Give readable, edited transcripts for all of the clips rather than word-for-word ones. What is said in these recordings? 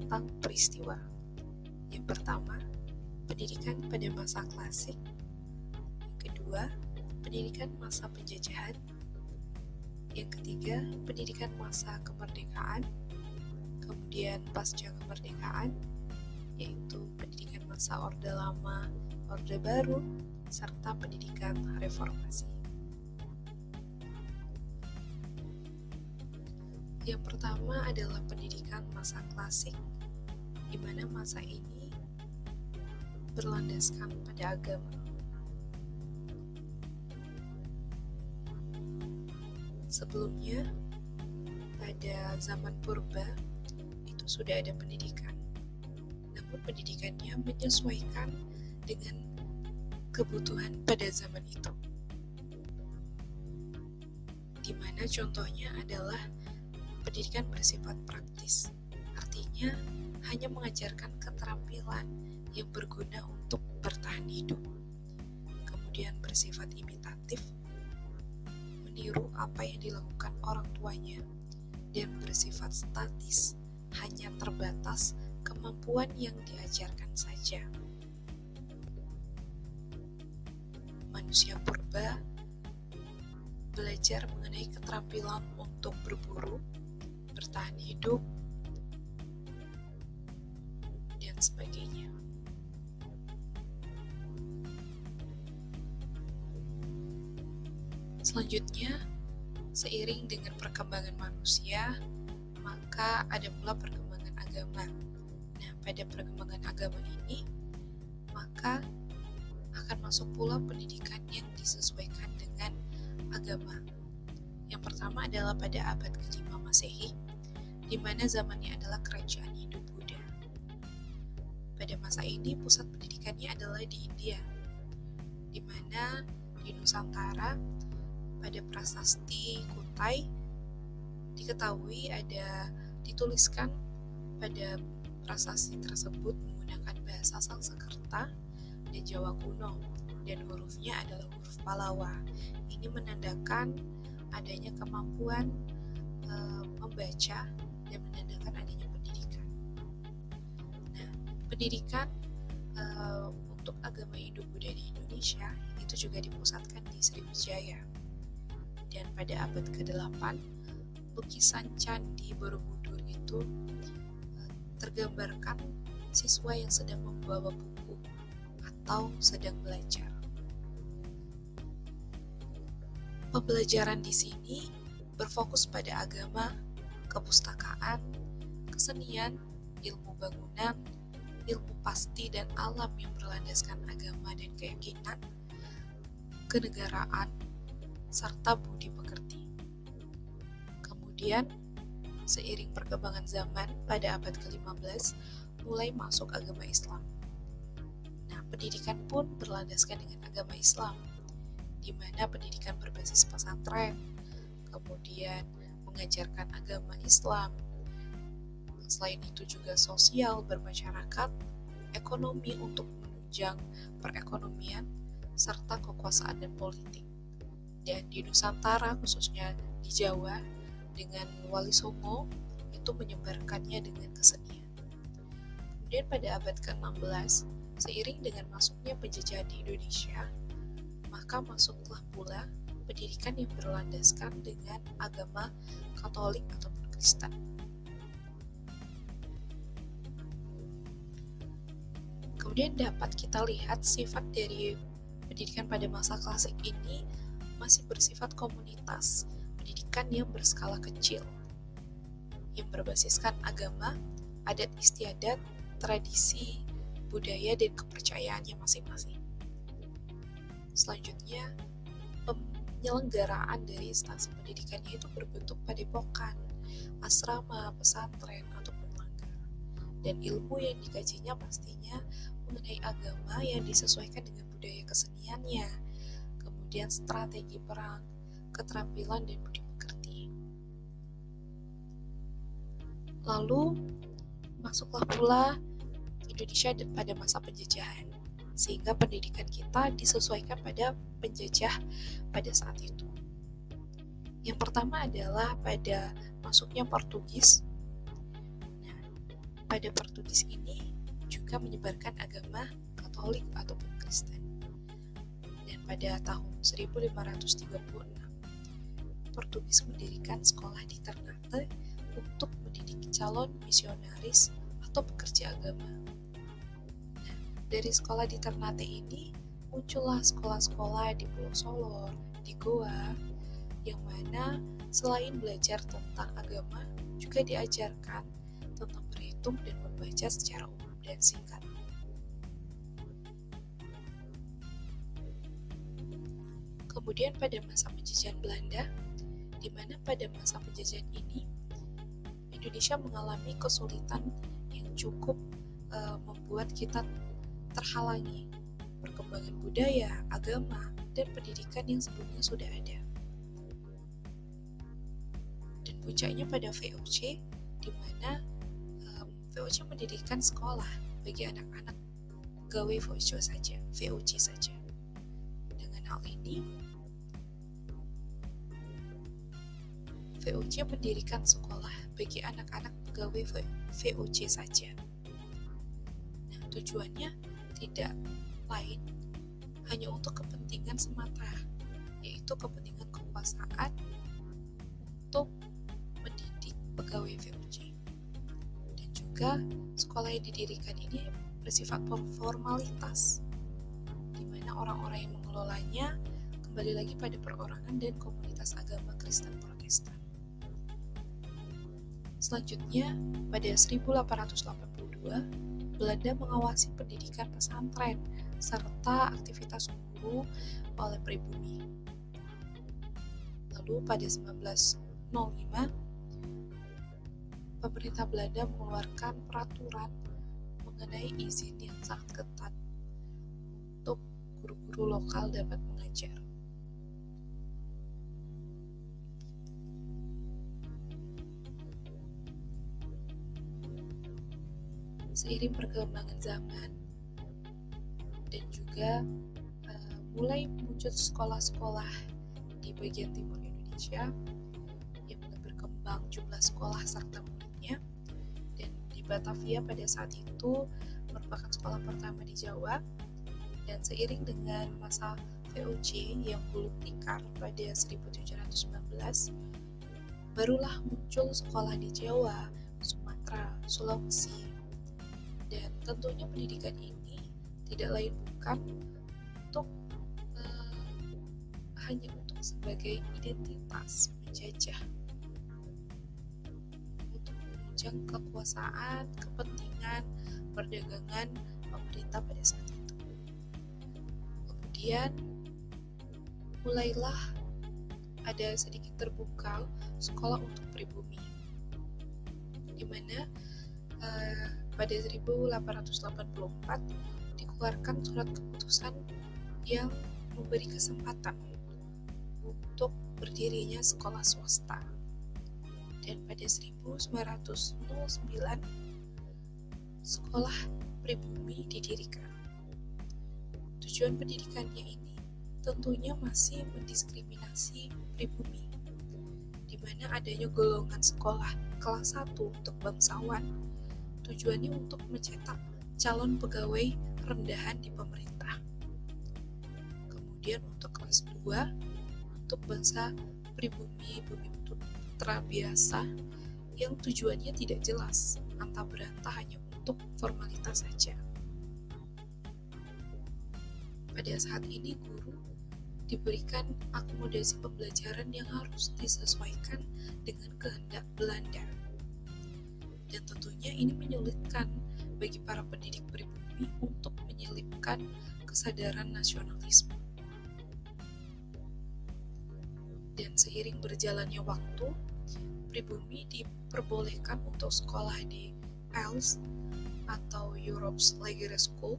tentang peristiwa. Yang pertama, pendidikan pada masa klasik. Yang kedua, pendidikan masa penjajahan. Yang ketiga, pendidikan masa kemerdekaan. Kemudian pasca kemerdekaan, yaitu pendidikan masa Orde Lama, Orde Baru, serta pendidikan reformasi. Yang pertama adalah pendidikan masa klasik, di mana masa ini berlandaskan pada agama. Sebelumnya, pada zaman purba, itu sudah ada pendidikan. Namun pendidikannya menyesuaikan dengan kebutuhan pada zaman itu. Di mana contohnya adalah pendidikan bersifat praktis, artinya hanya mengajarkan keterampilan yang berguna untuk bertahan hidup. Kemudian bersifat imitatif, meniru apa yang dilakukan orang tuanya, dan bersifat statis, hanya terbatas kemampuan yang diajarkan saja. Manusia purba belajar mengenai keterampilan untuk berburu, bertahan hidup, dan sebagainya. Selanjutnya, seiring dengan perkembangan manusia, maka ada pula perkembangan agama. Nah, pada perkembangan agama ini, maka akan masuk pula pendidikan yang disesuaikan dengan agama. Yang pertama adalah pada abad ke-5 Masehi, di mana zamannya adalah kerajaan Hindu-Buddha. Pada masa ini pusat pendidikannya adalah di India, di mana di Nusantara pada prasasti Kutai diketahui dituliskan pada prasasti tersebut menggunakan bahasa Sanskerta dan Jawa kuno, dan hurufnya adalah huruf Pallawa. Ini menandakan adanya kemampuan membaca dan menandakan adanya pendidikan. Nah, pendidikan untuk agama Hindu-Buddha di Indonesia itu juga dipusatkan di Sriwijaya. Dan pada abad ke-8, lukisan Candi Borobudur itu tergambarkan siswa yang sedang membawa buku atau sedang belajar. Pembelajaran di sini berfokus pada agama, kepustakaan, kesenian, ilmu bangunan, ilmu pasti dan alam yang berlandaskan agama dan keyakinan, kenegaraan, serta budi pekerti. Kemudian, seiring perkembangan zaman pada abad ke-15, mulai masuk agama Islam. Nah, pendidikan pun berlandaskan dengan agama Islam, di mana pendidikan berbasis pesantren, kemudian mengajarkan agama Islam. Selain itu juga sosial bermasyarakat, ekonomi untuk menunjang perekonomian, serta kekuasaan dan politik. Dan di Nusantara, khususnya di Jawa, dengan Wali Songo, itu menyebarkannya dengan kesenian. Kemudian pada abad ke-16, seiring dengan masuknya penjajahan di Indonesia, maka masuklah pula pendidikan yang berlandaskan dengan agama Katolik ataupun Kristen. Kemudian dapat kita lihat sifat dari pendidikan pada masa klasik ini masih bersifat komunitas, pendidikan yang berskala kecil, yang berbasiskan agama, adat istiadat, tradisi, budaya, dan kepercayaannya masing-masing. Selanjutnya, penyelenggaraan dari instansi pendidikannya itu berbentuk padepokan, asrama, pesantren, ataupun langgar. Dan ilmu yang dikajinya pastinya mengenai agama yang disesuaikan dengan budaya keseniannya, kemudian strategi perang, keterampilan, dan budi pekerti. Lalu, masuklah pula Indonesia pada masa penjajahan, sehingga pendidikan kita disesuaikan pada penjajah pada saat itu. Yang pertama adalah pada masuknya Portugis. Nah, pada Portugis ini juga menyebarkan agama Katolik ataupun Kristen. Dan pada tahun 1536, Portugis mendirikan sekolah di Ternate untuk mendidik calon misionaris atau pekerja agama. Nah, dari sekolah di Ternate ini muncullah sekolah-sekolah di Pulau Solor, di Goa, yang mana selain belajar tentang agama, juga diajarkan tentang berhitung dan membaca secara umum dan singkat. Kemudian pada masa penjajahan Belanda, di mana pada masa penjajahan ini Indonesia mengalami kesulitan yang cukup membuat kita terhalangi perkembangan budaya, agama, dan pendidikan yang sebelumnya sudah ada. Dan puncaknya pada VOC, di mana VOC mendirikan sekolah bagi anak-anak pegawai VOC saja. Dengan hal ini, VOC mendirikan sekolah bagi anak-anak pegawai VOC saja. Nah, tujuannya tidak lain hanya untuk kepentingan semata, yaitu kepentingan kekuasaan untuk mendidik pegawai VOC. Dan juga sekolah yang didirikan ini bersifat formalitas, di mana orang-orang yang mengelolanya kembali lagi pada perorangan dan komunitas agama Kristen Protestan. Selanjutnya, pada 1882, Belanda mengawasi pendidikan pesantren serta aktivitas guru oleh pribumi. Lalu pada 1905, pemerintah Belanda mengeluarkan peraturan mengenai izin yang sangat ketat untuk guru-guru lokal dapat mengajar. Seiring perkembangan zaman dan juga mulai muncul sekolah-sekolah di bagian timur Indonesia yang mulai berkembang jumlah sekolah serta muridnya, dan di Batavia pada saat itu merupakan sekolah pertama di Jawa. Dan seiring dengan masa VOC yang gulung tikar pada 1719, barulah muncul sekolah di Jawa, Sumatera, Sulawesi. Dan tentunya pendidikan ini tidak lain bukan untuk hanya untuk sebagai identitas menjajah, untuk menunjang kekuasaan, kepentingan, perdagangan pemerintah pada saat itu. Kemudian mulailah ada sedikit terbuka sekolah untuk pribumi, di mana pada 1884 dikeluarkan surat keputusan yang memberi kesempatan untuk berdirinya sekolah swasta. Dan pada 1909 sekolah pribumi didirikan. Tujuan pendidikannya ini tentunya masih mendiskriminasi pribumi, di mana adanya golongan sekolah kelas 1 untuk bangsawan. Tujuannya untuk mencetak calon pegawai rendahan di pemerintah. Kemudian untuk kelas 2, untuk bangsa pribumi, bumi putra biasa, yang tujuannya tidak jelas, antah berantah hanya untuk formalitas saja. Pada saat ini guru diberikan akomodasi pembelajaran yang harus disesuaikan dengan kehendak Belanda. Dan tentunya ini menyulitkan bagi para pendidik pribumi untuk menyelipkan kesadaran nasionalisme. Dan seiring berjalannya waktu, pribumi diperbolehkan untuk sekolah di ELS atau Europe's Lager School.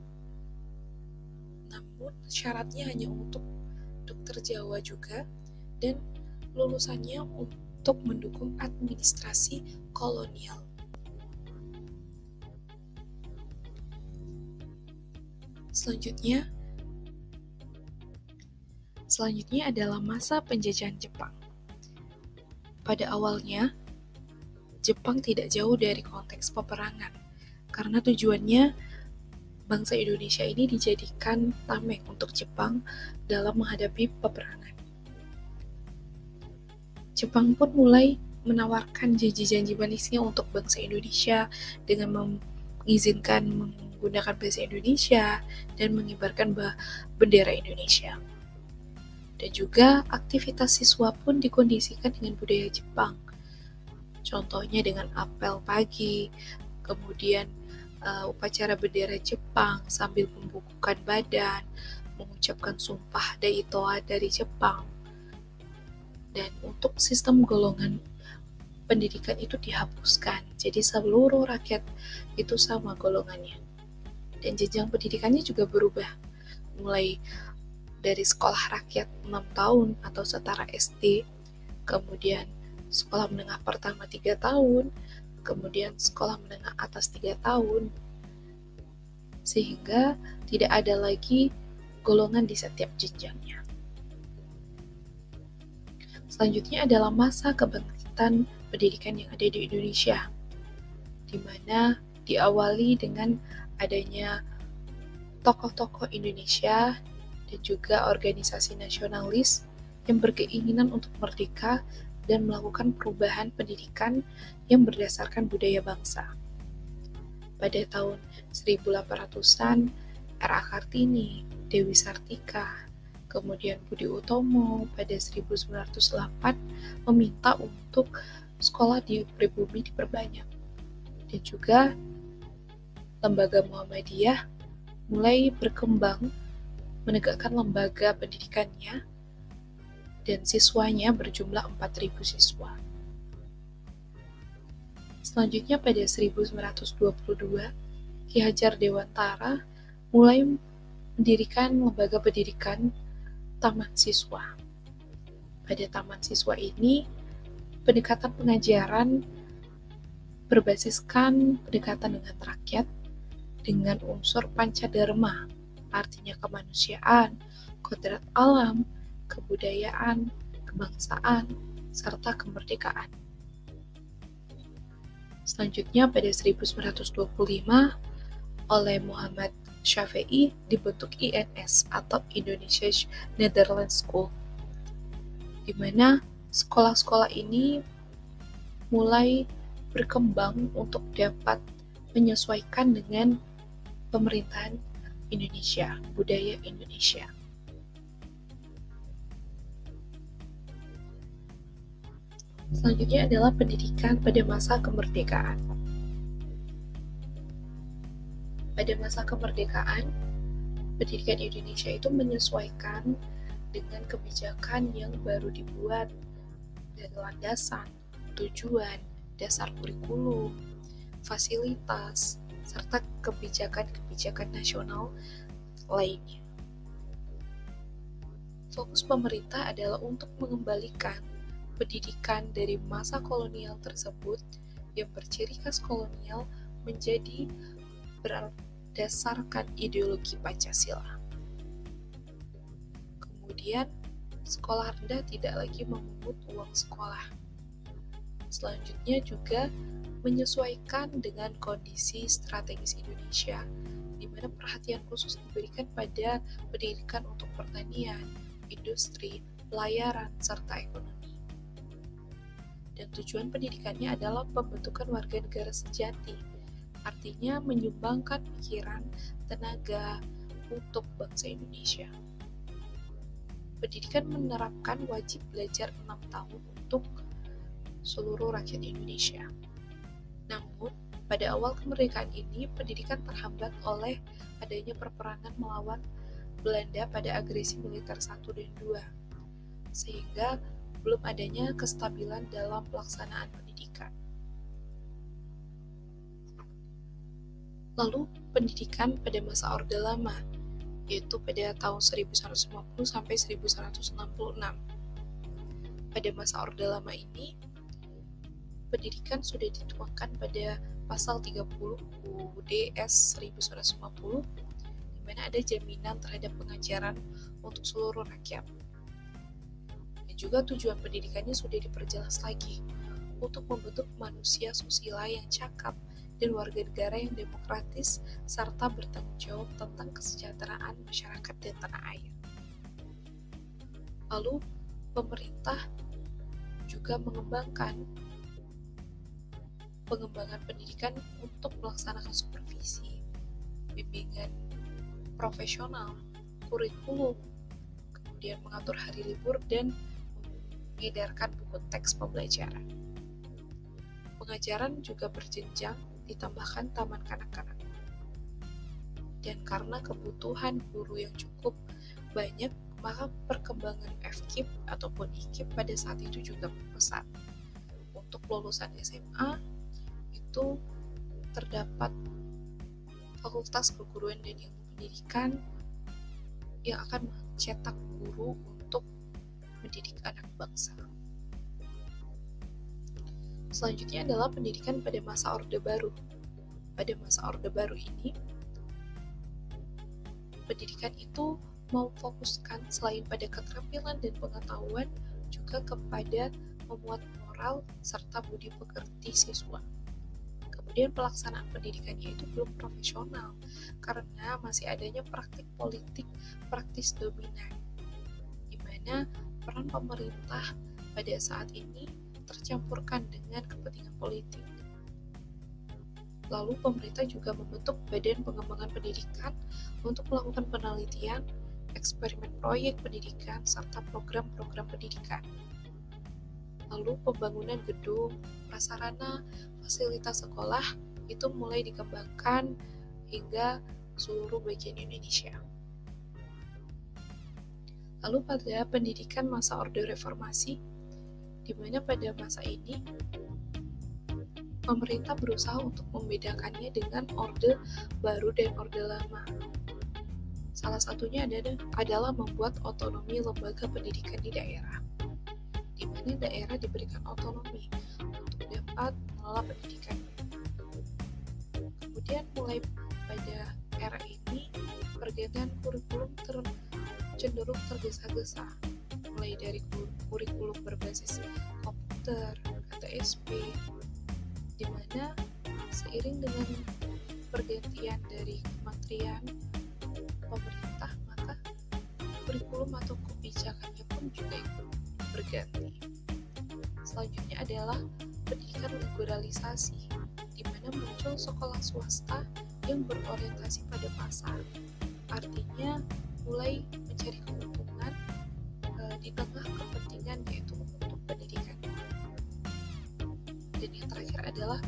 Namun syaratnya hanya untuk dokter Jawa juga, dan lulusannya untuk mendukung administrasi kolonial. Selanjutnya adalah masa penjajahan Jepang. Pada awalnya, Jepang tidak jauh dari konteks peperangan, karena tujuannya bangsa Indonesia ini dijadikan tameng untuk Jepang dalam menghadapi peperangan. Jepang pun mulai menawarkan janji-janji manisnya untuk bangsa Indonesia dengan mengizinkan menggunakan bahasa Indonesia dan mengibarkan bendera Indonesia. Dan juga aktivitas siswa pun dikondisikan dengan budaya Jepang. Contohnya dengan apel pagi, kemudian upacara bendera Jepang sambil membukukan badan, mengucapkan sumpah Daitoa dari Jepang. Dan untuk sistem golongan pendidikan itu dihapuskan, jadi seluruh rakyat itu sama golongannya. Dan jenjang pendidikannya juga berubah, mulai dari sekolah rakyat 6 tahun atau setara SD, kemudian sekolah menengah pertama 3 tahun, kemudian sekolah menengah atas 3 tahun, sehingga tidak ada lagi golongan di setiap jenjangnya. Selanjutnya adalah masa kebangkitan pendidikan yang ada di Indonesia, di mana diawali dengan adanya tokoh-tokoh Indonesia dan juga organisasi nasionalis yang berkeinginan untuk merdeka dan melakukan perubahan pendidikan yang berdasarkan budaya bangsa. Pada tahun 1800-an, R.A. Kartini, Dewi Sartika, kemudian Budi Utomo pada 1908 meminta untuk sekolah di pribumi diperbanyak. Dan juga lembaga Muhammadiyah mulai berkembang menegakkan lembaga pendidikannya dan siswanya berjumlah 4.000 siswa. Selanjutnya pada 1922, Ki Hajar Dewantara mulai mendirikan lembaga pendidikan Taman Siswa. Pada Taman Siswa ini, pendekatan pengajaran berbasiskan pendekatan dengan rakyat dengan unsur pancadharma, artinya kemanusiaan, kodrat alam, kebudayaan, kebangsaan, serta kemerdekaan. Selanjutnya pada 1925 oleh Muhammad Syafi'i dibentuk INS atau Indonesia Netherlands School, di mana sekolah-sekolah ini mulai berkembang untuk dapat menyesuaikan dengan pemerintahan Indonesia, budaya Indonesia. Selanjutnya adalah pendidikan pada masa kemerdekaan. Pada masa kemerdekaan, pendidikan Indonesia itu menyesuaikan dengan kebijakan yang baru dibuat dari landasan, tujuan, dasar kurikulum, fasilitas, serta kebijakan-kebijakan nasional lainnya. Fokus pemerintah adalah untuk mengembalikan pendidikan dari masa kolonial tersebut yang berciri khas kolonial menjadi berdasarkan ideologi Pancasila. Kemudian, sekolah rendah tidak lagi memungut uang sekolah. Selanjutnya juga menyesuaikan dengan kondisi strategis Indonesia, di mana perhatian khusus diberikan pada pendidikan untuk pertanian, industri, pelayaran, serta ekonomi. Dan tujuan pendidikannya adalah pembentukan warga negara sejati, artinya menyumbangkan pikiran, tenaga untuk bangsa Indonesia. Pendidikan menerapkan wajib belajar 6 tahun untuk seluruh rakyat Indonesia. Namun, pada awal kemerdekaan ini, pendidikan terhambat oleh adanya perperangan melawan Belanda pada agresi militer 1 dan 2, sehingga belum adanya kestabilan dalam pelaksanaan pendidikan. Lalu, pendidikan pada masa Orde Lama, yaitu pada tahun 1150 sampai 1166. Pada masa Orde Lama ini, pendidikan sudah dituangkan pada pasal 30 UUD S 1950, di mana ada jaminan terhadap pengajaran untuk seluruh rakyat. Dan juga tujuan pendidikannya sudah diperjelas lagi untuk membentuk manusia susila yang cakap, dan warga negara yang demokratis serta bertanggung jawab tentang kesejahteraan masyarakat dan tanah air. Lalu, pemerintah juga mengembangkan pengembangan pendidikan untuk melaksanakan supervisi, bimbingan profesional, kurikulum, kemudian mengatur hari libur dan mengedarkan buku teks pembelajaran. Pengajaran juga berjenjang, ditambahkan taman kanak-kanak. Dan karena kebutuhan guru yang cukup banyak, maka perkembangan FKIP ataupun IKIP pada saat itu juga pesat. Untuk lulusan SMA, itu terdapat fakultas keguruan dan ilmu pendidikan yang akan mencetak guru untuk mendidik anak bangsa. Selanjutnya adalah pendidikan pada masa Orde Baru. Pada masa Orde Baru ini, pendidikan itu memfokuskan selain pada keterampilan dan pengetahuan, juga kepada memuat moral serta budi pekerti siswa. Kemudian pelaksanaan pendidikannya itu belum profesional karena masih adanya praktik politik praktis dominan, di mana peran pemerintah pada saat ini tercampurkan dengan kepentingan politik. Lalu pemerintah juga membentuk Badan Pengembangan Pendidikan untuk melakukan penelitian, eksperimen proyek pendidikan, serta program-program pendidikan. Lalu pembangunan gedung, prasarana, fasilitas sekolah itu mulai dikembangkan hingga seluruh bagian Indonesia. Lalu pada pendidikan masa Orde Reformasi, di mana pada masa ini pemerintah berusaha untuk membedakannya dengan Orde Baru dan Orde Lama. Salah satunya adalah membuat otonomi lembaga pendidikan di daerah, di mana daerah diberikan otonomi untuk dapat mengelola pendidikannya. Kemudian mulai pada era ini, pergantian kurikulum cenderung tergesa-gesa, mulai dari kurikulum berbasis komputer, KTSP, di mana seiring dengan pergantian dari kementerian pemerintah, maka kurikulum atau kebijakannya pun juga ikut berganti. Selanjutnya adalah pendidikan liberalisasi, di mana muncul sekolah swasta yang berorientasi pada pasar, artinya mulai mencari keuntungan di tengah kepentingan yaitu untuk pendidikan. Dan yang terakhir adalah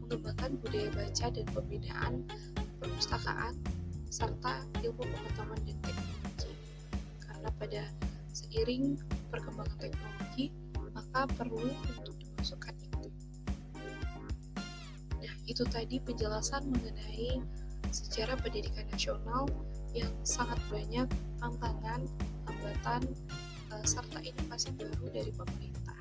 mengembangkan budaya baca dan pembinaan perpustakaan serta ilmu pengetahuan dan teknologi. Karena pada seiring perkembangan teknologi, maka perlu untuk dimasukkan itu. Nah, itu tadi penjelasan mengenai sejarah pendidikan nasional yang sangat banyak tantangan, hambatan, serta inovasi baru dari pemerintah.